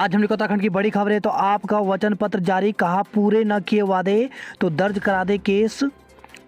आज हमने उत्तराखंड की बड़ी खबर है। तो आपका वचन पत्र जारी, कहा पूरे न किए वादे तो दर्ज करा दे केस।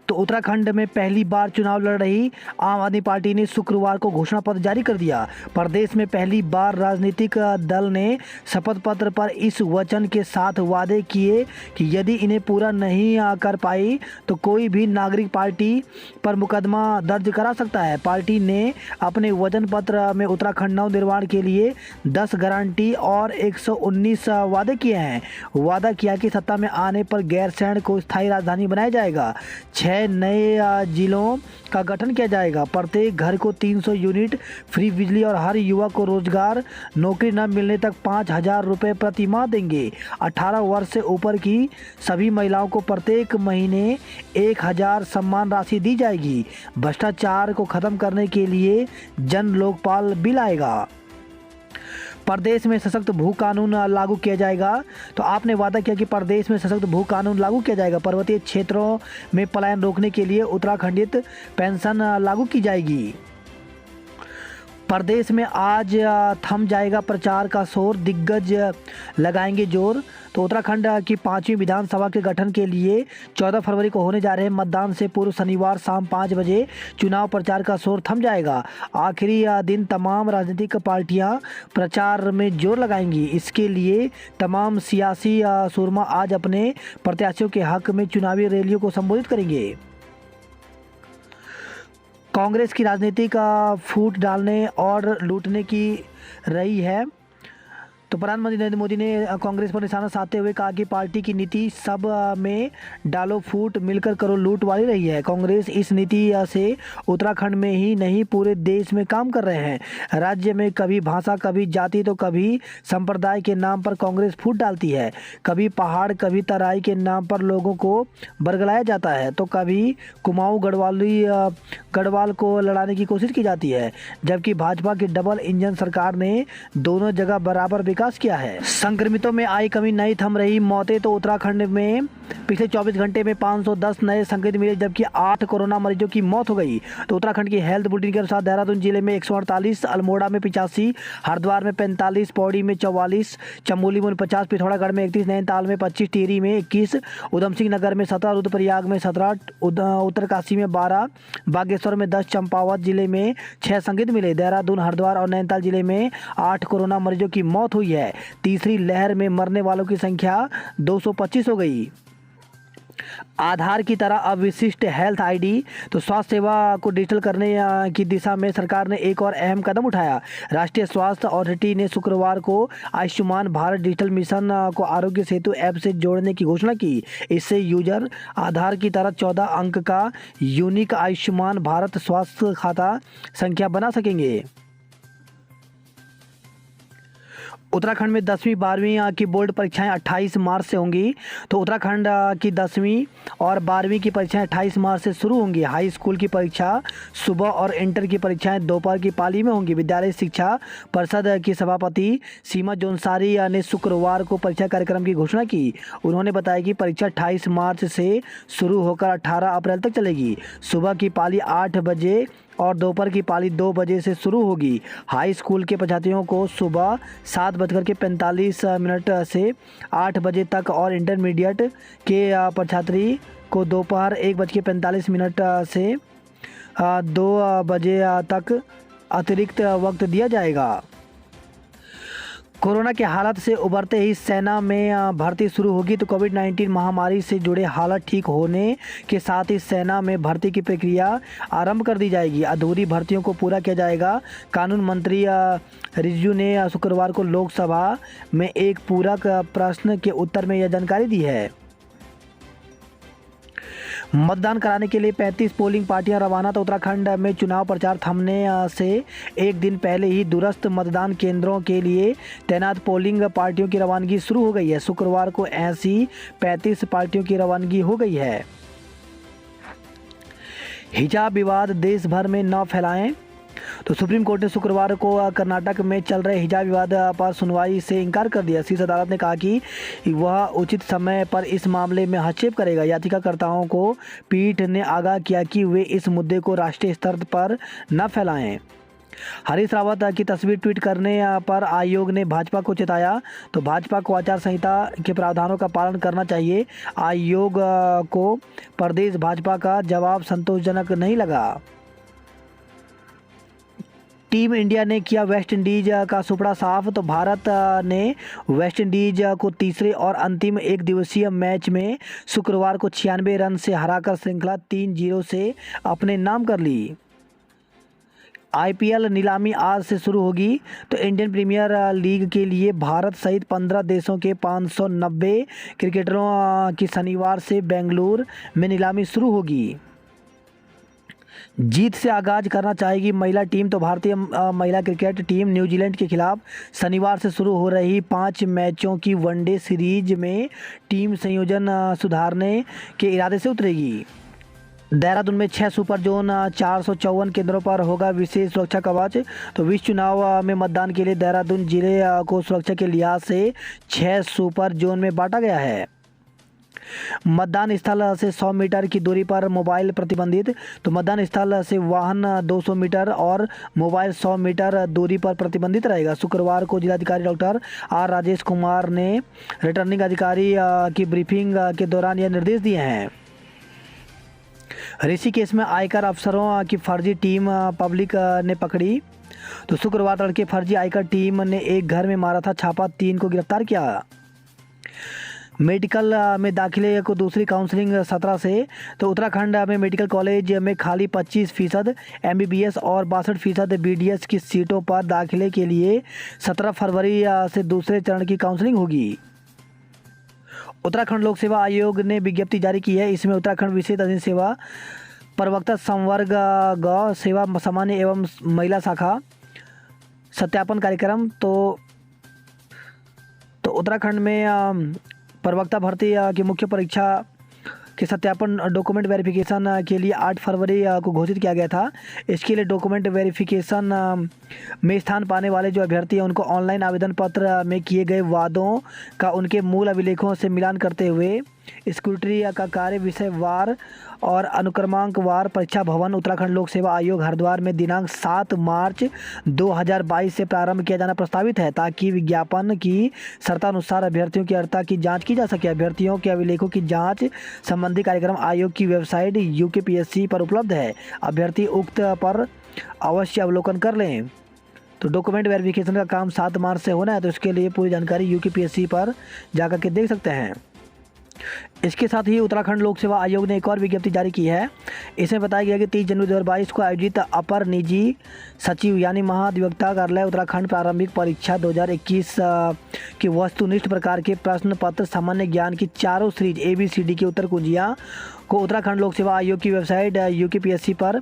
तो उत्तराखंड में पहली बार चुनाव लड़ रही आम आदमी पार्टी ने शुक्रवार को घोषणा पत्र जारी कर दिया। प्रदेश में पहली बार राजनीतिक दल ने शपथ पत्र पर इस वचन के साथ वादे किए कि यदि इन्हें पूरा नहीं कर पाई तो कोई भी नागरिक पार्टी पर मुकदमा दर्ज करा सकता है। पार्टी ने अपने वचन पत्र में उत्तराखंड नव निर्माण के लिए 10 गारंटी और 119 वादे किए हैं। वादा किया कि सत्ता में आने पर गैरसैंण को स्थायी राजधानी बनाया जाएगा। 6 नए जिलों का गठन किया जाएगा। प्रत्येक घर को 300 यूनिट फ्री बिजली और हर युवा को रोजगार, नौकरी न मिलने तक 5,000 रुपये प्रति माह देंगे। 18 वर्ष से ऊपर की सभी महिलाओं को प्रत्येक महीने 1,000 सम्मान राशि दी जाएगी। भ्रष्टाचार को खत्म करने के लिए जन लोकपाल बिल आएगा। प्रदेश में सशक्त भू कानून लागू किया जाएगा। तो आपने वादा किया कि प्रदेश में सशक्त भू कानून लागू किया जाएगा। पर्वतीय क्षेत्रों में पलायन रोकने के लिए उत्तराखंडित पेंशन लागू की जाएगी। प्रदेश में आज थम जाएगा प्रचार का शोर, दिग्गज लगाएंगे जोर। तो उत्तराखंड की 5वीं विधानसभा के गठन के लिए 14 फरवरी को होने जा रहे मतदान से पूर्व शनिवार शाम 5 बजे चुनाव प्रचार का शोर थम जाएगा। आखिरी दिन तमाम राजनीतिक पार्टियां प्रचार में जोर लगाएंगी। इसके लिए तमाम सियासी सुरमा आज अपने प्रत्याशियों के हक में चुनावी रैलियों को संबोधित करेंगे। कांग्रेस की राजनीति का फूट डालने और लूटने की रही है। तो प्रधानमंत्री नरेंद्र मोदी ने कांग्रेस पर निशाना साधते हुए कहा कि पार्टी की नीति सब में डालो फूट, मिलकर करो लूट वाली रही है। कांग्रेस इस नीति से उत्तराखंड में ही नहीं पूरे देश में काम कर रहे हैं। राज्य में कभी भाषा, कभी जाति तो कभी संप्रदाय के नाम पर कांग्रेस फूट डालती है। कभी पहाड़, कभी तराई के नाम पर लोगों को बरगलाया जाता है, तो कभी कुमाऊं गढ़वाल को लड़ाने की कोशिश की जाती है। जबकि भाजपा की डबल इंजन सरकार ने दोनों जगह बराबर विकास किया है। संक्रमितों में आई कमी, नहीं थम रही मौतें। तो उत्तराखंड में पिछले 24 घंटे में 510 नए संक्रमित मिले, जबकि 8 कोरोना मरीजों की मौत हो गई। तो उत्तराखंड की हेल्थ बुलेटिन के अनुसार देहरादून जिले में 148, अल्मोड़ा में 85, हरिद्वार में 45, पौड़ी में 44, चमोली में 50, पिथौरागढ़ में 31, नैनीताल में 25, टिहरी में 21, उधमसिंह नगर में 17, रुद्रप्रयाग में 17, उत्तरकाशी में 12, बागेश्वर में 10, चंपावत जिले में 6 संक्रमित मिले। देहरादून, हरिद्वार और नैनीताल जिले में 8 कोरोना मरीजों की मौत हुई है। तीसरी लहर में मरने वालों की संख्या 225 हो गई। आधार की तरह अब विशिष्ट हेल्थ आईडी। तो स्वास्थ्य सेवा को डिजिटल करने की दिशा में सरकार ने एक और अहम कदम उठाया। राष्ट्रीय स्वास्थ्य अथॉरिटी ने शुक्रवार को आयुष्मान भारत डिजिटल मिशन को आरोग्य सेतु ऐप से जोड़ने की घोषणा की। इससे यूजर आधार की तरह 14 अंक का यूनिक आयुष्मान भारत स्वास्थ्य खाता संख्या बना सकेंगे। उत्तराखंड में 10वीं 12वीं की बोर्ड परीक्षाएं 28 मार्च से होंगी। तो उत्तराखंड की 10वीं और 12वीं की परीक्षाएं 28 मार्च से शुरू होंगी। हाई स्कूल की परीक्षा सुबह और इंटर की परीक्षाएं दोपहर की पाली में होंगी। विद्यालय शिक्षा परिषद की सभापति सीमा जोनसारी ने शुक्रवार को परीक्षा कार्यक्रम की घोषणा की। उन्होंने बताया कि परीक्षा 28 मार्च से शुरू होकर 18 अप्रैल तक चलेगी। सुबह की पाली 8 बजे और दोपहर की पाली 2 बजे से शुरू होगी। हाई स्कूल के परीक्षार्थियों को सुबह 7:45 से 8 बजे तक और इंटरमीडिएट के परीक्षार्थी को दोपहर 1:45 से 2 बजे तक अतिरिक्त वक्त दिया जाएगा। कोरोना के हालात से उबरते ही सेना में भर्ती शुरू होगी। तो कोविड-19 महामारी से जुड़े हालात ठीक होने के साथ ही सेना में भर्ती की प्रक्रिया आरंभ कर दी जाएगी। अधूरी भर्तियों को पूरा किया जाएगा। कानून मंत्री रिजिजू ने शुक्रवार को लोकसभा में एक पूरक प्रश्न के उत्तर में यह जानकारी दी है। मतदान कराने के लिए 35 पोलिंग पार्टियां रवाना। तो उत्तराखंड में चुनाव प्रचार थमने से एक दिन पहले ही दूरस्थ मतदान केंद्रों के लिए तैनात पोलिंग पार्टियों की रवानगी शुरू हो गई है। शुक्रवार को ऐसी 35 पार्टियों की रवानगी हो गई है। हिजाब विवाद देश भर में न फैलाएं। तो सुप्रीम कोर्ट ने शुक्रवार को कर्नाटक में चल रहे हिजाब विवाद पर सुनवाई से इनकार कर दिया। शीर्ष अदालत ने कहा कि वह उचित समय पर इस मामले में हस्तक्षेप करेगा। याचिकाकर्ताओं को पीठ ने आगाह किया कि वे इस मुद्दे को राष्ट्रीय स्तर पर न फैलाएं। हरीश रावत की तस्वीर ट्वीट करने पर आयोग ने भाजपा को चिताया। तो भाजपा को आचार संहिता के प्रावधानों का पालन करना चाहिए। आयोग को प्रदेश भाजपा का जवाब संतोषजनक नहीं लगा। टीम इंडिया ने किया वेस्ट इंडीज का सुपड़ा साफ। तो भारत ने वेस्ट इंडीज को तीसरे और अंतिम एक दिवसीय मैच में शुक्रवार को 96 रन से हराकर श्रृंखला 3-0 से अपने नाम कर ली। आईपीएल नीलामी आज से शुरू होगी। तो इंडियन प्रीमियर लीग के लिए भारत सहित 15 देशों के 590 क्रिकेटरों की शनिवार से बेंगलुरु में नीलामी शुरू होगी। जीत से आगाज करना चाहेगी महिला टीम। तो भारतीय महिला क्रिकेट टीम न्यूजीलैंड के खिलाफ शनिवार से शुरू हो रही 5 मैचों की वनडे सीरीज में टीम संयोजन सुधारने के इरादे से उतरेगी। देहरादून में 6 सुपर जोन 454 केंद्रों पर होगा विशेष सुरक्षा कवच। तो विश्व चुनाव में मतदान के लिए देहरादून जिले को सुरक्षा के लिहाज से 6 सुपर जोन में बांटा गया है। मतदान स्थल से 100 मीटर की दूरी पर मोबाइल प्रतिबंधित। तो मतदान स्थल से वाहन 200 मीटर और मोबाइल 100 मीटर दूरी पर प्रतिबंधित रहेगा। शुक्रवार को जिलाधिकारी डॉक्टर आर राजेश कुमार ने रिटर्निंग अधिकारी की ब्रीफिंग के दौरान यह निर्देश दिए हैं। ऋषिकेश में आयकर अफसरों की फर्जी टीम पब्लिक ने पकड़ी। तो शुक्रवार तड़के फर्जी आयकर टीम ने एक घर में मारा था छापा, 3 को गिरफ्तार किया। मेडिकल में दाखिले को दूसरी काउंसलिंग 17 से। तो उत्तराखंड में मेडिकल कॉलेज में खाली 25% एमबीबीएस और 62% बीडीएस की सीटों पर दाखिले के लिए 17 फरवरी से दूसरे चरण की काउंसलिंग होगी। उत्तराखंड लोक सेवा आयोग ने विज्ञप्ति जारी की है। इसमें उत्तराखंड विशेष अधीन सेवा प्रवक्ता संवर्ग गौ सेवा सामान्य एवं महिला शाखा सत्यापन कार्यक्रम। तो उत्तराखंड में प्रवक्ता भर्ती की मुख्य परीक्षा के सत्यापन डॉक्यूमेंट वेरिफिकेशन के लिए 8 फरवरी को घोषित किया गया था। इसके लिए डॉक्यूमेंट वेरिफिकेशन में स्थान पाने वाले जो अभ्यर्थी हैं उनको ऑनलाइन आवेदन पत्र में किए गए वादों का उनके मूल अभिलेखों से मिलान करते हुए स्क्रूटनी का कार्य विषयवार और अनुक्रमांक वार परीक्षा भवन उत्तराखंड लोक सेवा आयोग हरिद्वार में दिनांक 7 मार्च 2022 से प्रारंभ किया जाना प्रस्तावित है, ताकि विज्ञापन की शर्तानुसार अभ्यर्थियों की अर्हता की जांच की जा सके। अभ्यर्थियों के अभिलेखों की जांच संबंधी कार्यक्रम आयोग की वेबसाइट यूकेपीएससी पर उपलब्ध है। अभ्यर्थी उक्त पर अवश्य अवलोकन कर लें। तो डॉक्यूमेंट वेरिफिकेशन का काम 7 मार्च से होना है, तो इसके लिए पूरी जानकारी यूकेपीएससी पर जाकर के देख सकते हैं। इसके साथ ही उत्तराखंड लोक सेवा आयोग ने एक और विज्ञप्ति जारी की है। इसमें बताया गया कि 30 जनवरी 2022 को आयोजित अपर निजी सचिव यानी महाधिवक्ता कार्यालय उत्तराखंड प्रारंभिक परीक्षा 2021 की वस्तुनिष्ठ प्रकार के प्रश्न पत्र सामान्य ज्ञान की चारों सीरीज ABCD की उत्तर कुंजियाँ को उत्तराखंड लोक सेवा आयोग की वेबसाइट यूकेपीएससी पर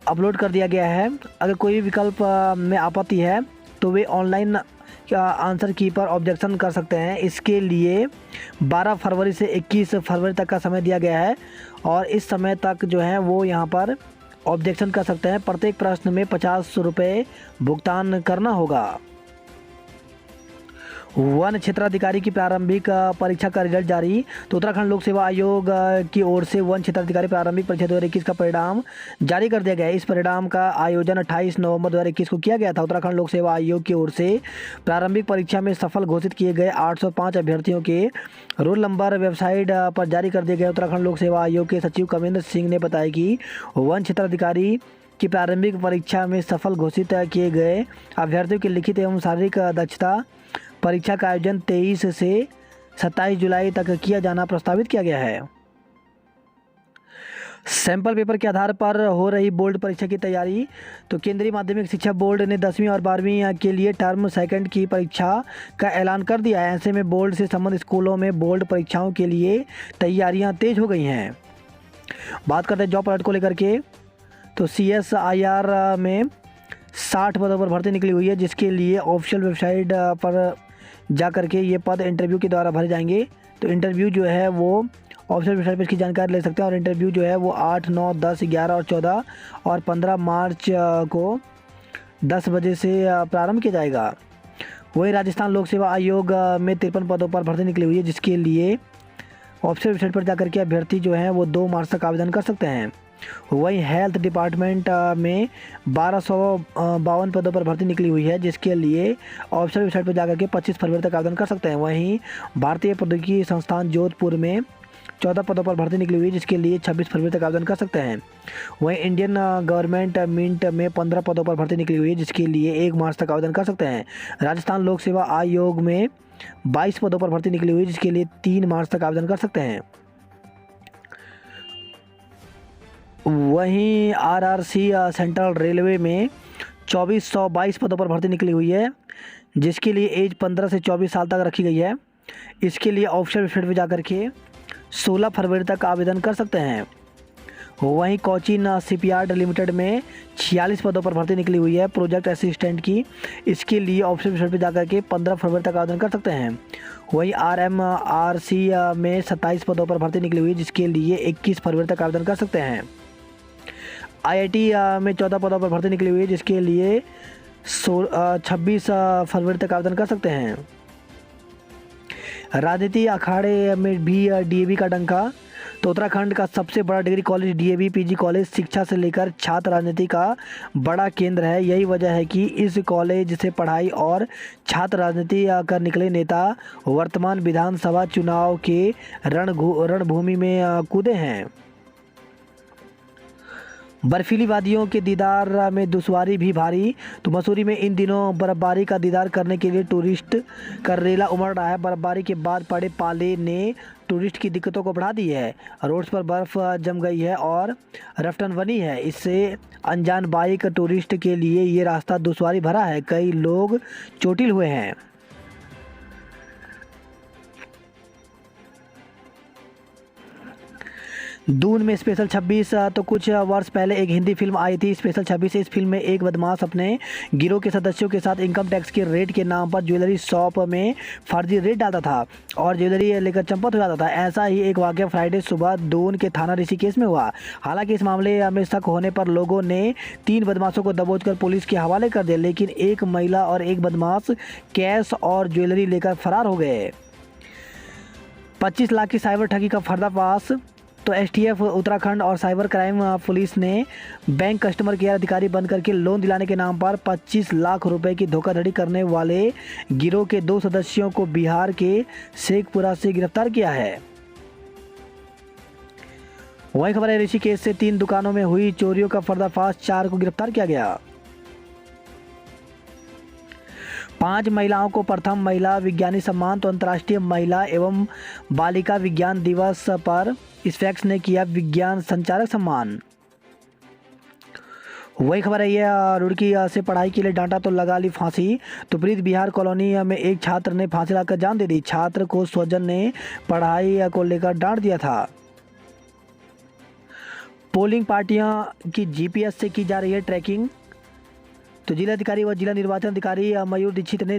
अपलोड कर दिया गया है। अगर कोई विकल्प में आपत्ति है तो वे ऑनलाइन आंसर की पर ऑब्जेक्शन कर सकते हैं। इसके लिए 12 फरवरी से 21 फरवरी तक का समय दिया गया है और इस समय तक जो है वो यहाँ पर ऑब्जेक्शन कर सकते हैं। प्रत्येक प्रश्न में 50 रुपये भुगतान करना होगा। वन क्षेत्राधिकारी की प्रारंभिक परीक्षा का रिजल्ट जारी। तो उत्तराखंड लोक सेवा आयोग की ओर से वन क्षेत्राधिकारी प्रारंभिक परीक्षा 2021 का परिणाम जारी कर दिया गया है। इस परिणाम का आयोजन 28 नवंबर 2021 को किया गया था। उत्तराखंड लोक सेवा आयोग की ओर से प्रारंभिक परीक्षा में सफल घोषित किए गए 805 अभ्यर्थियों के रोल नंबर वेबसाइट पर जारी कर दिए गए। उत्तराखंड लोक सेवा आयोग के सचिव कविंद्र सिंह ने बताया कि वन क्षेत्राधिकारी की प्रारंभिक परीक्षा में सफल घोषित किए गए अभ्यर्थियों की लिखित एवं शारीरिक दक्षता परीक्षा का आयोजन 23 से 27 जुलाई तक किया जाना प्रस्तावित किया गया है। सैंपल पेपर के आधार पर हो रही बोर्ड परीक्षा की तैयारी। तो केंद्रीय माध्यमिक शिक्षा बोर्ड ने 10वीं और 12वीं के लिए टर्म सेकंड की परीक्षा का ऐलान कर दिया है। ऐसे में बोर्ड से संबंधित स्कूलों में बोर्ड परीक्षाओं के लिए तैयारियां तेज हो गई हैं। बात करते हैं जॉब अलर्ट को लेकर के। तो CSIR में 60 पदों पर भर्ती निकली हुई है, जिसके लिए ऑफिशियल वेबसाइट पर जा कर के ये पद इंटरव्यू के द्वारा भरे जाएंगे। तो इंटरव्यू जो है वो ऑफिशियल वेबसाइट पर इसकी जानकारी ले सकते हैं और इंटरव्यू जो है वो 8, 9, 10, 11 और 14 और 15 मार्च को 10 बजे से प्रारंभ किया जाएगा। वहीं राजस्थान लोक सेवा आयोग में 53 पदों पर भर्ती निकली हुई है, जिसके लिए ऑफिशियल वेबसाइट पर जाकर के अभ्यर्थी जो हैं वो 2 मार्च तक आवेदन कर सकते हैं। वहीं हेल्थ डिपार्टमेंट में 1252 पदों पर भर्ती निकली हुई है, जिसके लिए ऑफिशियल वेबसाइट पर जाकर के 25 फरवरी तक आवेदन कर सकते हैं। वहीं भारतीय प्रौद्योगिकी संस्थान जोधपुर में 14 पदों पर भर्ती निकली हुई है, जिसके लिए 26 फरवरी तक आवेदन कर सकते हैं। वहीं इंडियन गवर्नमेंट मिंट में 15 पदों पर भर्ती निकली हुई है, जिसके लिए 1 मार्च तक आवेदन कर सकते हैं। राजस्थान लोक सेवा आयोग में 22 पदों पर भर्ती निकली हुई है, जिसके लिए 3 मार्च तक आवेदन कर सकते हैं। वहीं आरआरसी सेंट्रल रेलवे में 2422 पदों पर भर्ती निकली हुई है, जिसके लिए एज 15 से 24 साल तक रखी गई है। इसके लिए ऑफिशियल वेबसाइट पर जाकर के 16 फरवरी तक आवेदन कर सकते हैं। वहीं कोचीन शिपयार्ड लिमिटेड में 46 पदों पर भर्ती निकली हुई है प्रोजेक्ट असिस्टेंट की। इसके लिए ऑफिशियल वेबसाइट पर जाकर के 15 फरवरी तक आवेदन कर सकते हैं। वहीं आरएमआरसी में 27 पदों पर भर्ती निकली हुई है, जिसके लिए 21 फरवरी तक आवेदन कर सकते हैं। आईआईटी में 14 पदों पर भर्ती निकली हुई है, जिसके लिए 26 फरवरी तक आवेदन कर सकते हैं। राजनीति अखाड़े में भी डीएवी का डंका। तो उत्तराखंड का सबसे बड़ा degree college DAV PG college शिक्षा से लेकर छात्र राजनीति का बड़ा केंद्र है। यही वजह है कि इस कॉलेज से पढ़ाई और छात्र राजनीति कर निकले नेता वर्तमान विधानसभा चुनाव के रणभूमि में कूदे हैं। बर्फीली वादियों के दीदार में दुश्वारी भी भारी। तो मसूरी में इन दिनों बर्फबारी का दीदार करने के लिए टूरिस्ट का रेला उमड़ रहा है। बर्फबारी के बाद पड़े पाले ने टूरिस्ट की दिक्कतों को बढ़ा दी है। रोड्स पर बर्फ़ जम गई है और रफ्टन बनी है। इससे अनजान बाइक टूरिस्ट के लिए ये रास्ता दुश्वारी भरा है। कई लोग चोटिल हुए हैं। दून में स्पेशल 26। तो कुछ वर्ष पहले एक हिंदी फिल्म आई थी स्पेशल 26। इस फिल्म में एक बदमाश अपने गिरोह के सदस्यों के साथ इनकम टैक्स के रेट के नाम पर ज्वेलरी शॉप में फर्जी रेट डालता था और ज्वेलरी लेकर चंपत हो जाता था। ऐसा ही एक वाक़या फ्राइडे सुबह दून के थाना ऋषिकेश में हुआ। हालांकि इस मामले में शक होने पर लोगों ने 3 बदमाशों को दबोचकर पुलिस के हवाले कर दिया, लेकिन एक महिला और एक बदमाश कैश और ज्वेलरी लेकर फरार हो गए। 25 लाख की साइबर ठगी का पर्दाफाश। तो एसटीएफ उत्तराखंड और साइबर क्राइम पुलिस ने बैंक कस्टमर केयर अधिकारी बन करके लोन दिलाने के नाम पर 25 लाख रुपए की धोखाधड़ी करने वाले गिरोह के 2 सदस्यों को बिहार के शेखपुरा से गिरफ्तार किया है। वही खबर है ऋषिकेश से 3 दुकानों में हुई चोरियों का पर्दाफाश, 4 को गिरफ्तार किया गया। 5 महिलाओं को प्रथम महिला विज्ञानी सम्मान। तो अंतर्राष्ट्रीय महिला एवं बालिका विज्ञान दिवस पर स्पेक्स ने किया विज्ञान संचालक सम्मान। वही खबर है ये रुड़की से पढ़ाई के लिए डांटा तो लगा ली फांसी। तो प्रीत बिहार कॉलोनी में एक छात्र ने फांसी लगाकर जान दे दी। छात्र को स्वजन ने पढ़ाई को लेकर डांट दिया था। पोलिंग पार्टियां की जीपीएस से की जा रही है ट्रैकिंग। तो जिलाधिकारी व जिला निर्वाचन अधिकारी मयूर दीक्षित ने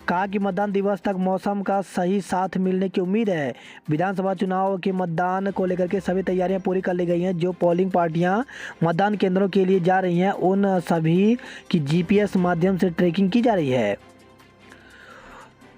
कहा कि मतदान दिवस तक मौसम का सही साथ मिलने की उम्मीद है। विधानसभा चुनाव के मतदान को लेकर के सभी तैयारियां पूरी कर ली गई हैं। जो पोलिंग पार्टियां मतदान केंद्रों के लिए जा रही हैं उन सभी की जीपीएस माध्यम से ट्रैकिंग की जा रही है।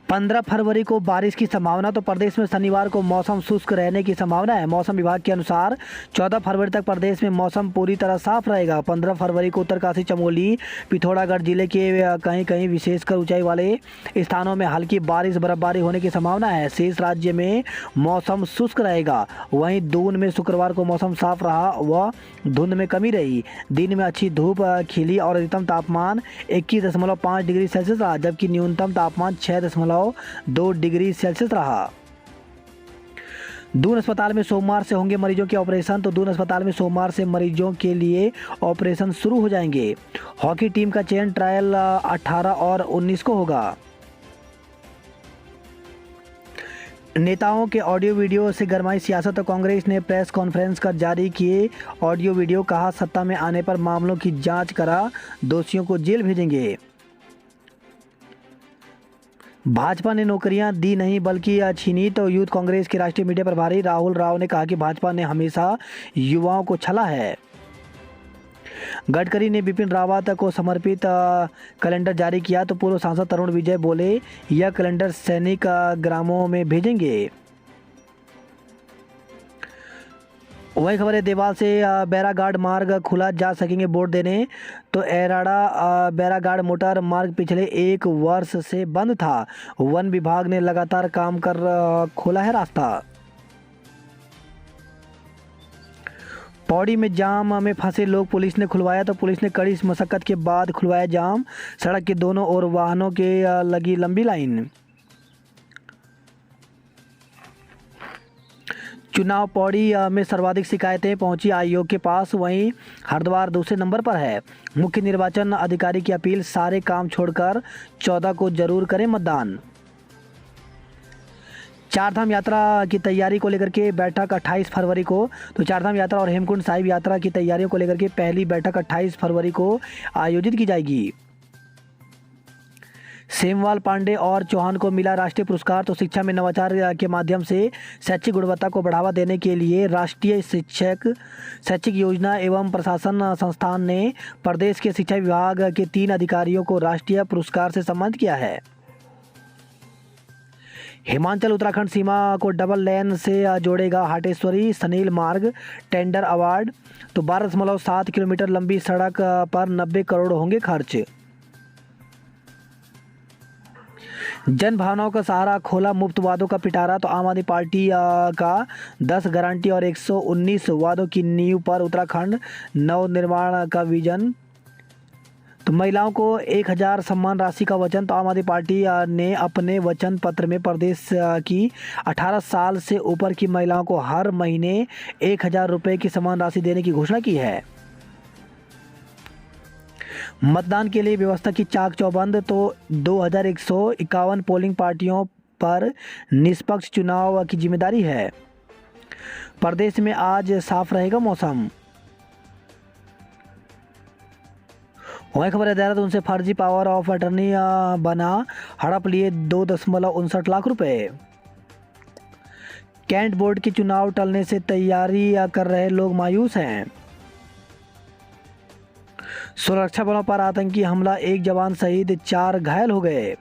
15 फरवरी को बारिश की संभावना। तो प्रदेश में शनिवार को मौसम शुष्क रहने की संभावना है। मौसम विभाग के अनुसार 14 फरवरी तक प्रदेश में मौसम पूरी तरह साफ रहेगा। 15 फरवरी को उत्तरकाशी, चमोली, पिथौरागढ़ जिले के कहीं कहीं विशेषकर ऊंचाई वाले स्थानों में हल्की बारिश बर्फबारी होने की संभावना है। शेष राज्य में मौसम शुष्क रहेगा। वहीं दून में शुक्रवार को मौसम साफ रहा व धुंध में कमी रही। दिन में अच्छी धूप खिली और अधिकतम तापमान 21.5 डिग्री सेल्सियस रहा, जबकि न्यूनतम तापमान 6.2 डिग्री सेल्सियस रहा। दून अस्पताल में सोमवार से होंगे मरीजों के ऑपरेशन। तो दून अस्पताल में सोमवार से मरीजों के लिए ऑपरेशन शुरू हो जाएंगे। हॉकी टीम का चयन ट्रायल 18 और 19 को होगा। नेताओं के ऑडियो वीडियो से गरमाई सियासत। तो कांग्रेस ने प्रेस कॉन्फ्रेंस कर जारी किए ऑडियो वीडियो। कहा सत्ता में आने पर मामलों की जांच करा, दोषियों को जेल भेजेंगे। भाजपा ने नौकरियां दी नहीं बल्कि छीनी। तो यूथ कांग्रेस के राष्ट्रीय मीडिया प्रभारी राहुल राव ने कहा कि भाजपा ने हमेशा युवाओं को छला है। गडकरी ने बिपिन रावत को समर्पित कैलेंडर जारी किया। तो पूर्व सांसद तरुण विजय बोले यह कैलेंडर सैनिक ग्रामों में भेजेंगे। वही खबर है, देवाल से बैरागाड़ मार्ग खुला जा सकेंगे वोट देने। तो एराड़ा बैरागाड़ मोटर मार्ग पिछले 1 वर्ष से बंद था। वन विभाग ने लगातार काम कर खोला है रास्ता। पौड़ी में जाम में फंसे लोग पुलिस ने खुलवाया। तो पुलिस ने कड़ी मशक्कत के बाद खुलवाया जाम। सड़क के दोनों ओर वाहनों के लगी लंबी लाइन। चुनाव पौड़ी में सर्वाधिक शिकायतें पहुंची आयोग के पास। वहीं हरिद्वार दूसरे नंबर पर है। मुख्य निर्वाचन अधिकारी की अपील, सारे काम छोड़कर 14 को जरूर करें मतदान। चारधाम यात्रा की तैयारी को लेकर के बैठक 28 फरवरी को। तो चारधाम यात्रा और हेमकुंड साहिब यात्रा की तैयारियों को लेकर के पहली बैठक 28 फरवरी को आयोजित की जाएगी। सेमवाल, पांडे और चौहान को मिला राष्ट्रीय पुरस्कार। तो शिक्षा में नवाचार के माध्यम से शैक्षिक गुणवत्ता को बढ़ावा देने के लिए राष्ट्रीय शैक्षिक योजना एवं प्रशासन संस्थान ने प्रदेश के शिक्षा विभाग के 3 अधिकारियों को राष्ट्रीय पुरस्कार से सम्मानित किया है। हिमाचल उत्तराखंड सीमा को डबल लेन से जोड़ेगा हाटेश्वरी सनील मार्ग, टेंडर अवार्ड। तो 12.7 किलोमीटर लंबी सड़क पर 90 करोड़ होंगे खर्च। जन भावनाओं का सहारा, खोला मुफ्त वादों का पिटारा। तो आम आदमी पार्टी का 10 गारंटी और 119 वादों की नींव पर उत्तराखंड नव निर्माण का विजन। तो महिलाओं को 1000 सम्मान राशि का वचन। तो आम आदमी पार्टी ने अपने वचन पत्र में प्रदेश की 18 साल से ऊपर की महिलाओं को हर महीने 1000 रुपये की सम्मान राशि देने की घोषणा की है। मतदान के लिए व्यवस्था की चाक चौबंद। तो 2151 पोलिंग पार्टियों पर निष्पक्ष चुनाव की जिम्मेदारी है। प्रदेश में आज साफ रहेगा मौसम। वही खबर है, देहरादून से फर्जी पावर ऑफ अटर्नी बना, हड़प लिए 2.59 लाख रुपए। कैंट बोर्ड के चुनाव टलने से तैयारी कर रहे लोग मायूस हैं। सुरक्षा बलों पर आतंकी हमला, 1 जवान शहीद 4 घायल हो गए।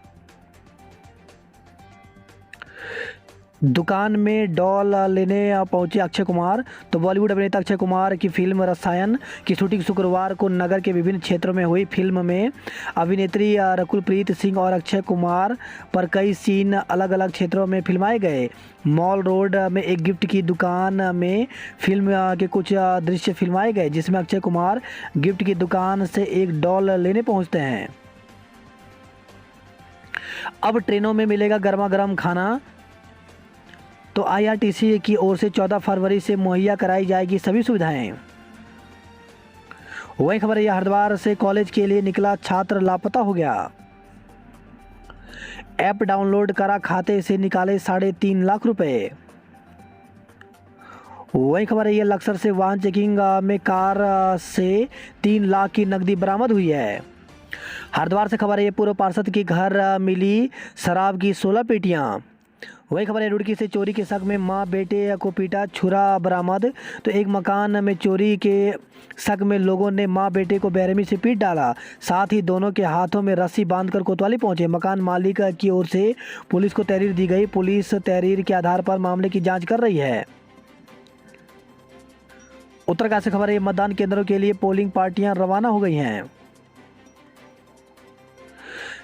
दुकान में डॉल लेने पहुंचे अक्षय कुमार। तो बॉलीवुड अभिनेता अक्षय कुमार की फिल्म रसायन की शूटिंग शुक्रवार को नगर के विभिन्न क्षेत्रों में हुई। फिल्म में अभिनेत्री रकुलप्रीत सिंह और अक्षय कुमार पर कई सीन अलग अलग क्षेत्रों में फिल्माए गए। मॉल रोड में एक गिफ्ट की दुकान में फिल्म के कुछ दृश्य फिल्माए गए, जिसमें अक्षय कुमार गिफ्ट की दुकान से एक डॉल लेने पहुंचते हैं। अब ट्रेनों में मिलेगा गर्मा गर्म खाना। तो आईआरटीसी की ओर से 14 फरवरी से मुहैया कराई जाएगी सभी सुविधाएं। वही खबर है, हरिद्वार से कॉलेज के लिए निकला छात्र लापता हो गया। ऐप डाउनलोड करा, खाते से निकाले 3.5 लाख रुपए। वही खबर है, लक्सर से वाहन चेकिंग में कार से 3 लाख की नकदी बरामद हुई है। हरिद्वार से खबर है, पूर्व पार्षद के घर मिली शराब की 16 पेटियां। वही खबर है, रुड़की से चोरी के शक में मां बेटे को पीटा, छुरा बरामद। तो एक मकान में चोरी के शक में लोगों ने मां बेटे को बेरहमी से पीट डाला। साथ ही दोनों के हाथों में रस्सी बांधकर कोतवाली पहुंचे। मकान मालिक की ओर से पुलिस को तहरीर दी गई। पुलिस तहरीर के आधार पर मामले की जांच कर रही है। उत्तरकाशी से खबर है, मतदान केंद्रों के लिए पोलिंग पार्टियां रवाना हो गई हैं।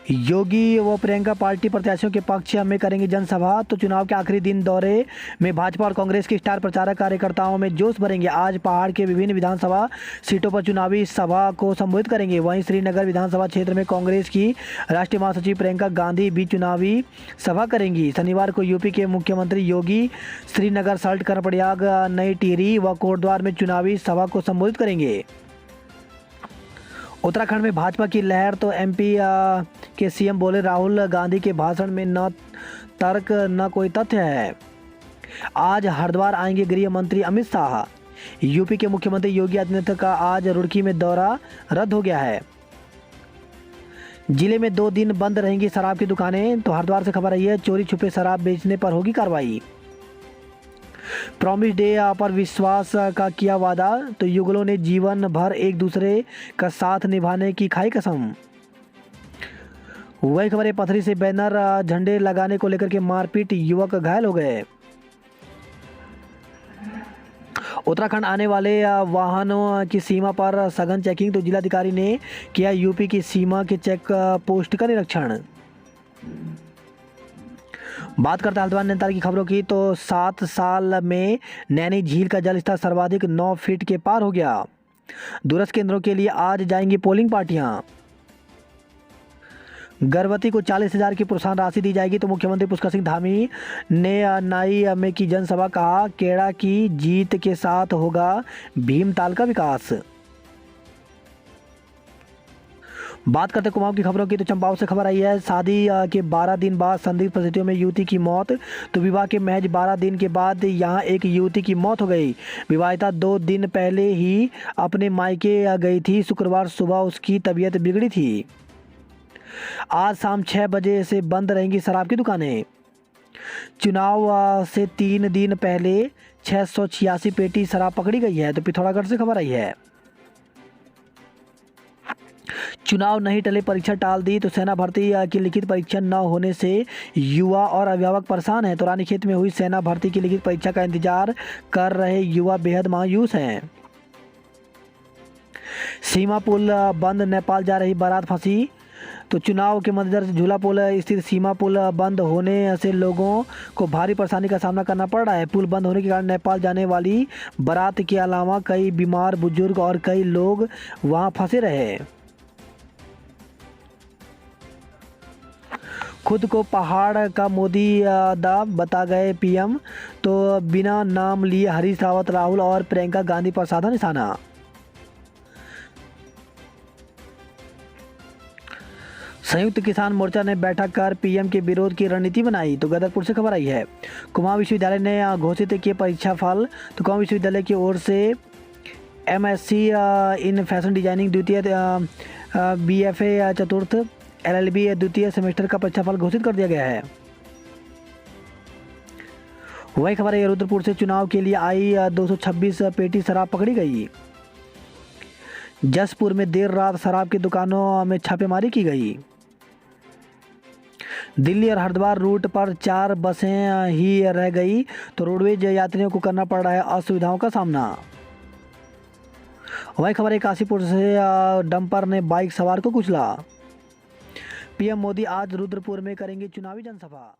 योगी व प्रियंका पार्टी प्रत्याशियों के पक्ष में करेंगे जनसभा। तो चुनाव के आखिरी दिन दौरे में भाजपा और कांग्रेस के स्टार प्रचारक कार्यकर्ताओं में जोश भरेंगे। आज पहाड़ के विभिन्न विधानसभा सीटों पर चुनावी सभा को संबोधित करेंगे। वहीं श्रीनगर विधानसभा क्षेत्र में कांग्रेस की राष्ट्रीय महासचिव प्रियंका गांधी भी चुनावी सभा करेंगी। शनिवार को यूपी के मुख्यमंत्री योगी श्रीनगर, सल्ट, कर्णप्रयाग, नई टिहरी व कोटद्वार में चुनावी सभा को संबोधित करेंगे। उत्तराखंड में भाजपा की लहर। तो एमपी के सीएम बोले, राहुल गांधी के भाषण में न तर्क न कोई तथ्य है। आज हरिद्वार आएंगे गृह मंत्री अमित शाह। यूपी के मुख्यमंत्री योगी आदित्यनाथ का आज रुड़की में दौरा रद्द हो गया है। जिले में 2 दिन बंद रहेंगी शराब की दुकानें। तो हरिद्वार से खबर आई है, चोरी छुपे शराब बेचने पर होगी कार्रवाई। प्रॉमिस डे पर विश्वास का किया वादा। तो युगलों ने जीवन भर एक दूसरे का साथ निभाने की खाई कसम। वही खबर है, पथरी से बैनर झंडे लगाने को लेकर के मारपीट, युवक घायल हो गए। उत्तराखंड आने वाले वाहनों की सीमा पर सघन चेकिंग, तो जिलाधिकारी ने किया यूपी की सीमा के चेक पोस्ट का निरीक्षण। बात करते हैं हल्द्वानी नैनीताल की खबरों की, तो 7 साल में नैनी झील का जलस्तर सर्वाधिक 9 फीट के पार हो गया। दूरस्थ केंद्रों के लिए आज जाएंगी पोलिंग पार्टियां। गर्भवती को 40,000 की प्रोत्साहन राशि दी जाएगी, तो मुख्यमंत्री पुष्कर सिंह धामी ने नाई में की जनसभा, कहा केड़ा की जीत के साथ होगा भीमताल का विकास। बात करते कुमाऊं की खबरों की, तो चंपावत से खबर आई है, शादी के 12 दिन बाद संदिग्ध परिस्थितियों में युवती की मौत। तो विवाह के महज 12 दिन के बाद यहां एक युवती की मौत हो गई। विवाहिता 2 दिन पहले ही अपने मायके गई थी। शुक्रवार सुबह उसकी तबीयत बिगड़ी थी। आज शाम 6 बजे से बंद रहेंगी शराब की दुकानें। चुनाव से 3 दिन पहले 686 पेटी शराब पकड़ी गई है। तो पिथौरागढ़ से खबर आई है, चुनाव नहीं टले, परीक्षा टाल दी। तो सेना भर्ती की लिखित परीक्षा न होने से युवा और अभिभावक परेशान हैं। तो रानीखेत में हुई सेना भर्ती की लिखित परीक्षा का इंतजार कर रहे युवा बेहद मायूस हैं। सीमा पुल बंद, नेपाल जा रही बारात फंसी। तो चुनाव के मद्देनजर झूला पुल स्थित सीमा पुल बंद होने से लोगों को भारी परेशानी का सामना करना पड़ रहा है। पुल बंद होने के कारण नेपाल जाने वाली बारात के अलावा कई बीमार बुजुर्ग और कई लोग वहां फंसे रहे। खुद को पहाड़ का मोदी दा बता गए पीएम। तो बिना नाम लिए हरीश रावत, राहुल और प्रियंका गांधी पर साधा निशाना। संयुक्त किसान मोर्चा ने बैठक कर पीएम के विरोध की रणनीति बनाई। तो गदरपुर से खबर आई है, कुमाऊं विश्वविद्यालय ने घोषित किए परीक्षा फल। तो कुमाऊं विश्वविद्यालय की ओर से एमएससी इन फैशन डिजाइनिंग द्वितीय, बीएफए चतुर्थ, एलएलबी द्वितीय सेमेस्टर का परीक्षा फल घोषित कर दिया गया है। वही खबर है रुद्रपुर से, चुनाव के लिए आई 226 पेटी शराब पकड़ी गई। जसपुर में देर रात शराब की दुकानों में छापेमारी की गई। दिल्ली और हरिद्वार रूट पर 4 बसें ही रह गई। तो रोडवेज यात्रियों को करना पड़ रहा है असुविधाओं का सामना। वही खबर है काशीपुर से, डंपर ने बाइक सवार को कुचला। पीएम मोदी आज रुद्रपुर में करेंगे चुनावी जनसभा।